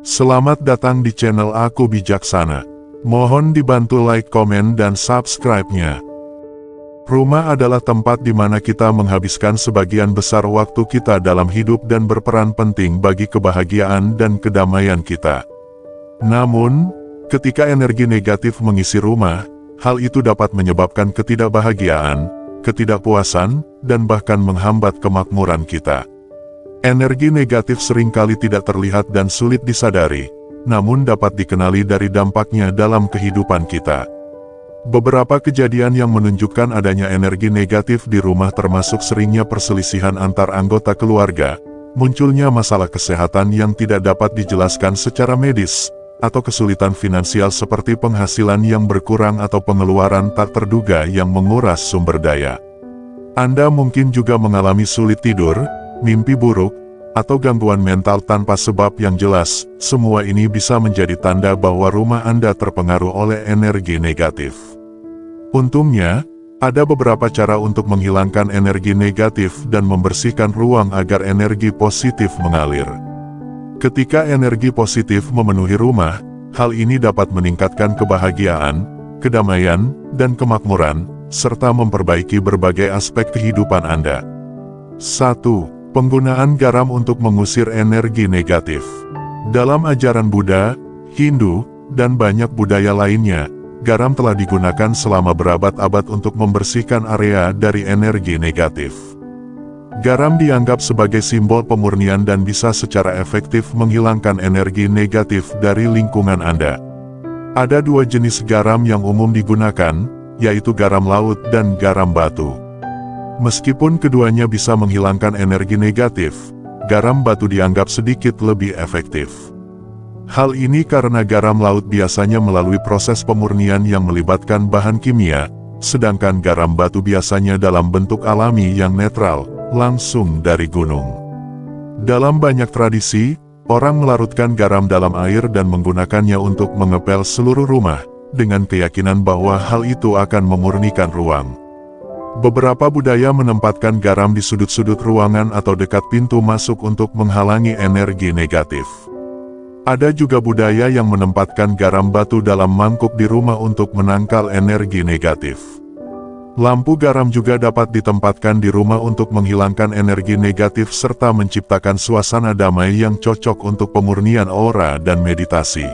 Selamat datang di channel Aku Bijaksana. Mohon dibantu like, komen, dan subscribe-nya. Rumah adalah tempat di mana kita menghabiskan sebagian besar waktu kita dalam hidup dan berperan penting bagi kebahagiaan dan kedamaian kita. Namun, ketika energi negatif mengisi rumah, hal itu dapat menyebabkan ketidakbahagiaan, ketidakpuasan, dan bahkan menghambat kemakmuran kita. Energi negatif seringkali tidak terlihat dan sulit disadari, namun dapat dikenali dari dampaknya dalam kehidupan kita. Beberapa kejadian yang menunjukkan adanya energi negatif di rumah termasuk seringnya perselisihan antar anggota keluarga, munculnya masalah kesehatan yang tidak dapat dijelaskan secara medis, atau kesulitan finansial seperti penghasilan yang berkurang atau pengeluaran tak terduga yang menguras sumber daya. Anda mungkin juga mengalami sulit tidur, mimpi buruk, atau gangguan mental tanpa sebab yang jelas. Semua ini bisa menjadi tanda bahwa rumah Anda terpengaruh oleh energi negatif. Untungnya, ada beberapa cara untuk menghilangkan energi negatif dan membersihkan ruang agar energi positif mengalir. Ketika energi positif memenuhi rumah, hal ini dapat meningkatkan kebahagiaan, kedamaian, dan kemakmuran, serta memperbaiki berbagai aspek kehidupan Anda. 1. Penggunaan garam untuk mengusir energi negatif. Dalam ajaran Buddha, Hindu, dan banyak budaya lainnya, garam telah digunakan selama berabad-abad untuk membersihkan area dari energi negatif. Garam dianggap sebagai simbol pemurnian dan bisa secara efektif menghilangkan energi negatif dari lingkungan Anda. Ada dua jenis garam yang umum digunakan, yaitu garam laut dan garam batu. Meskipun keduanya bisa menghilangkan energi negatif, garam batu dianggap sedikit lebih efektif. Hal ini karena garam laut biasanya melalui proses pemurnian yang melibatkan bahan kimia, sedangkan garam batu biasanya dalam bentuk alami yang netral, langsung dari gunung. Dalam banyak tradisi, orang melarutkan garam dalam air dan menggunakannya untuk mengepel seluruh rumah, dengan keyakinan bahwa hal itu akan memurnikan ruang. Beberapa budaya menempatkan garam di sudut-sudut ruangan atau dekat pintu masuk untuk menghalangi energi negatif. Ada juga budaya yang menempatkan garam batu dalam mangkuk di rumah untuk menangkal energi negatif. Lampu garam juga dapat ditempatkan di rumah untuk menghilangkan energi negatif serta menciptakan suasana damai yang cocok untuk pemurnian aura dan meditasi.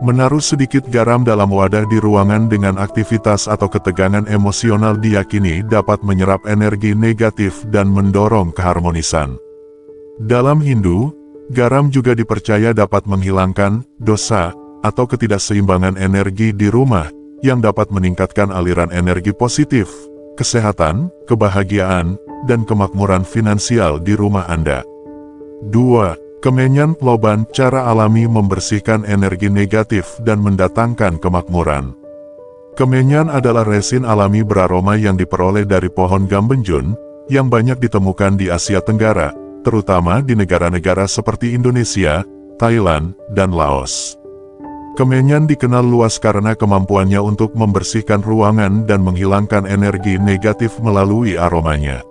Menaruh sedikit garam dalam wadah di ruangan dengan aktivitas atau ketegangan emosional diyakini dapat menyerap energi negatif dan mendorong keharmonisan. Dalam Hindu, garam juga dipercaya dapat menghilangkan dosa atau ketidakseimbangan energi di rumah, yang dapat meningkatkan aliran energi positif, kesehatan, kebahagiaan, dan kemakmuran finansial di rumah Anda. 2. Kemenyan Loban, cara alami membersihkan energi negatif dan mendatangkan kemakmuran. Kemenyan adalah resin alami beraroma yang diperoleh dari pohon gambenjun, yang banyak ditemukan di Asia Tenggara, terutama di negara-negara seperti Indonesia, Thailand, dan Laos. Kemenyan dikenal luas karena kemampuannya untuk membersihkan ruangan dan menghilangkan energi negatif melalui aromanya.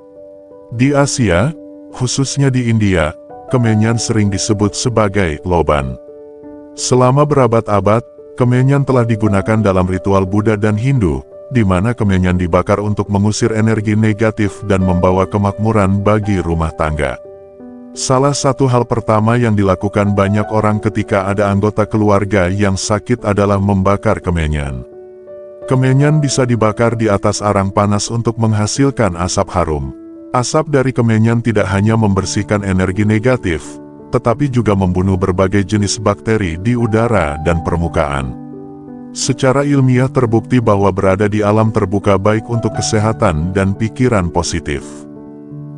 Di Asia, khususnya di India, kemenyan sering disebut sebagai loban. Selama berabad-abad, kemenyan telah digunakan dalam ritual Buddha dan Hindu, di mana kemenyan dibakar untuk mengusir energi negatif dan membawa kemakmuran bagi rumah tangga. Salah satu hal pertama yang dilakukan banyak orang ketika ada anggota keluarga yang sakit adalah membakar kemenyan. Kemenyan bisa dibakar di atas arang panas untuk menghasilkan asap harum. Asap dari kemenyan tidak hanya membersihkan energi negatif, tetapi juga membunuh berbagai jenis bakteri di udara dan permukaan. Secara ilmiah terbukti bahwa berada di alam terbuka baik untuk kesehatan dan pikiran positif.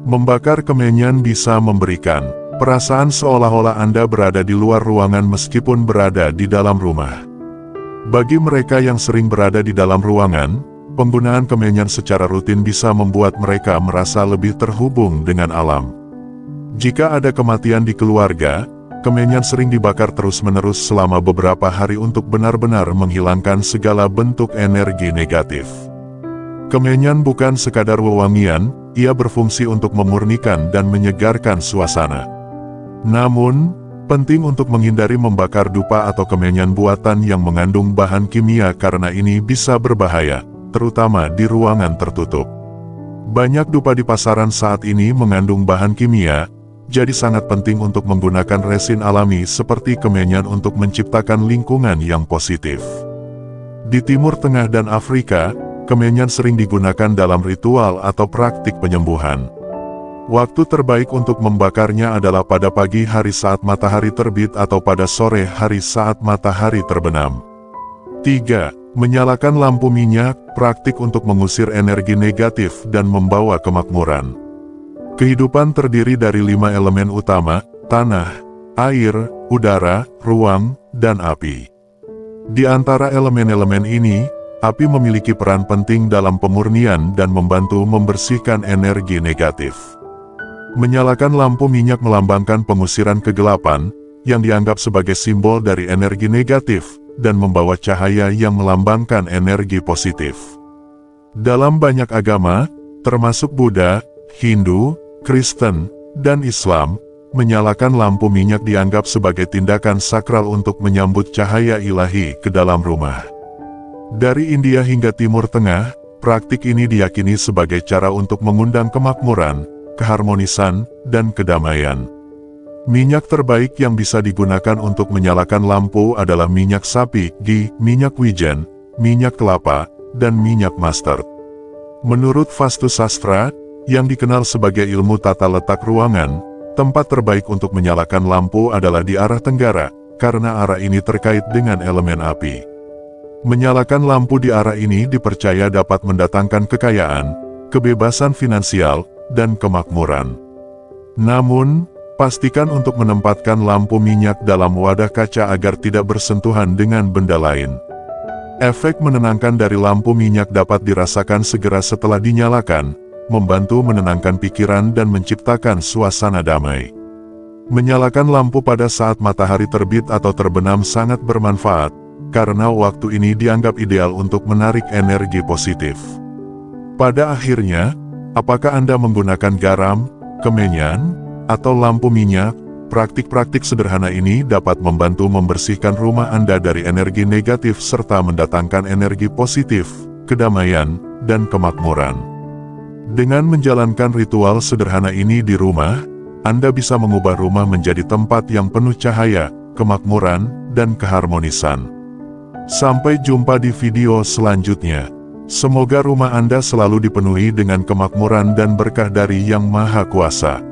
Membakar kemenyan bisa memberikan perasaan seolah-olah Anda berada di luar ruangan meskipun berada di dalam rumah. Bagi mereka yang sering berada di dalam ruangan, penggunaan kemenyan secara rutin bisa membuat mereka merasa lebih terhubung dengan alam. Jika ada kematian di keluarga, kemenyan sering dibakar terus-menerus selama beberapa hari untuk benar-benar menghilangkan segala bentuk energi negatif. Kemenyan bukan sekadar wewangian, ia berfungsi untuk memurnikan dan menyegarkan suasana. Namun, Penting untuk menghindari membakar dupa atau kemenyan buatan yang mengandung bahan kimia karena ini bisa berbahaya, terutama di ruangan tertutup. Banyak dupa di pasaran saat ini mengandung bahan kimia, jadi sangat penting untuk menggunakan resin alami seperti kemenyan untuk menciptakan lingkungan yang positif. Di Timur Tengah dan Afrika, kemenyan sering digunakan dalam ritual atau praktik penyembuhan. Waktu terbaik untuk membakarnya adalah pada pagi hari saat matahari terbit atau pada sore hari saat matahari terbenam. 3. Menyalakan lampu minyak, praktik untuk mengusir energi negatif dan membawa kemakmuran. Kehidupan terdiri dari 5 elemen utama, tanah, air, udara, ruang, dan api. Di antara elemen-elemen ini, api memiliki peran penting dalam pemurnian dan membantu membersihkan energi negatif. Menyalakan lampu minyak melambangkan pengusiran kegelapan, yang dianggap sebagai simbol dari energi negatif, dan membawa cahaya yang melambangkan energi positif. Dalam banyak agama, termasuk Buddha, Hindu, Kristen, dan Islam, menyalakan lampu minyak dianggap sebagai tindakan sakral untuk menyambut cahaya ilahi ke dalam rumah. Dari India hingga Timur Tengah, praktik ini diyakini sebagai cara untuk mengundang kemakmuran, keharmonisan, dan kedamaian. Minyak terbaik yang bisa digunakan untuk menyalakan lampu adalah minyak sapi, ghee, minyak wijen, minyak kelapa, dan minyak mustard. Menurut Vastu Sastra, yang dikenal sebagai ilmu tata letak ruangan, tempat terbaik untuk menyalakan lampu adalah di arah tenggara, karena arah ini terkait dengan elemen api. Menyalakan lampu di arah ini dipercaya dapat mendatangkan kekayaan, kebebasan finansial, dan kemakmuran. Namun, pastikan untuk menempatkan lampu minyak dalam wadah kaca agar tidak bersentuhan dengan benda lain. Efek menenangkan dari lampu minyak dapat dirasakan segera setelah dinyalakan, membantu menenangkan pikiran dan menciptakan suasana damai. Menyalakan lampu pada saat matahari terbit atau terbenam sangat bermanfaat, karena waktu ini dianggap ideal untuk menarik energi positif. Pada akhirnya, apakah Anda menggunakan garam, kemenyan, atau lampu minyak? Praktik-praktik sederhana ini dapat membantu membersihkan rumah Anda dari energi negatif serta mendatangkan energi positif, kedamaian, dan kemakmuran. Dengan menjalankan ritual sederhana ini di rumah, Anda bisa mengubah rumah menjadi tempat yang penuh cahaya, kemakmuran, dan keharmonisan. Sampai jumpa di video selanjutnya. Semoga rumah Anda selalu dipenuhi dengan kemakmuran dan berkah dari Yang Maha Kuasa.